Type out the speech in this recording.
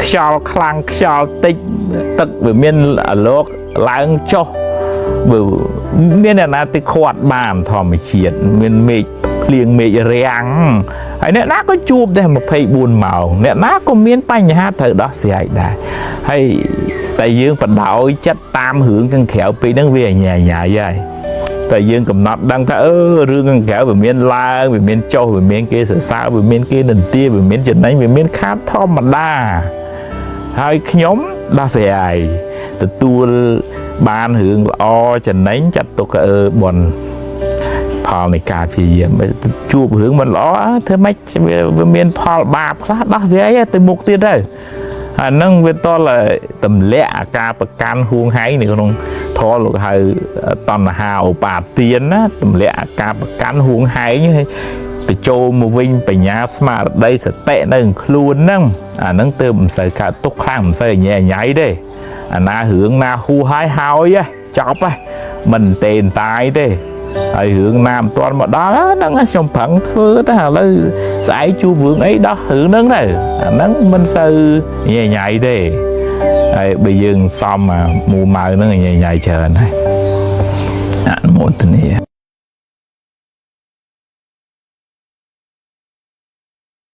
ខ្យល់ខ្លាំងខ្យល់តិចទឹកវាមានអាលោកឡើងចុះបើមានអ្នកណាទៅខាត់បានធម្មជាតិមានមេឃភ្លៀងមេឃរាំងហើយអ្នកណាក៏ជួបដែរ24ម៉ោងអ្នកណាក៏មានបញ្ហាត្រូវដោះស្រាយដែរហើយតែយើងបដោយចិត្តតាមរឿងខាងក្រៅពីហ្នឹងវាញ៉ាយហើយតែយើងកំណត់ដឹងថារឿងខាងក្រៅវាមានឡើងវាមានចុះវាមានគេសរសើរវាមានគេនន្ទាវាមានចំណេញវាមានខាតធម្មតាហើយខ្ញុំដោះស្រាយទទួលបានរឿងល្អចំណេញចាត់ទុកបនផលនៃការព្យាយាមជួបរឿងមិនល្អធ្វើម៉េចវាមានផលបាបខ្លះដោះស្រាយទៅមុខទៀតទៅអាហ្នឹងវាតលទម្លាក់អាការប្រកាន់ហួងហែងនៅក្នុងធម៌លោកហៅតណ្ហាឧបាទានណាទម្លាក់អាការប្រកាន់ហួងហែងហើយបញ្ចូលមកវិញបញ្ញាស្មារតីសតិនៅខ្លួនហ្នឹងអាហ្នឹងទើបមិនសូវកើតទុកខ្លាំងមិនសូវញ៉ៃញ៉ៃទេអាណារឿងណាហួហើយចប់ហើយមិនទេតាយទេហើយរឿងណាមិនទាន់មកដល់ហ្នឹងខ្ញុំប្រឹងធ្វើតែឥឡូវស្អែកជួបរឿងអីដោះរឿងហ្នឹងទៅអាហ្នឹងមិនសូវញ៉ៃញ៉ៃទេហើយបើយើងសំមូម៉ៅហ្នឹងញ៉ៃញ៉ៃច្រើនហើយអនុមោទនា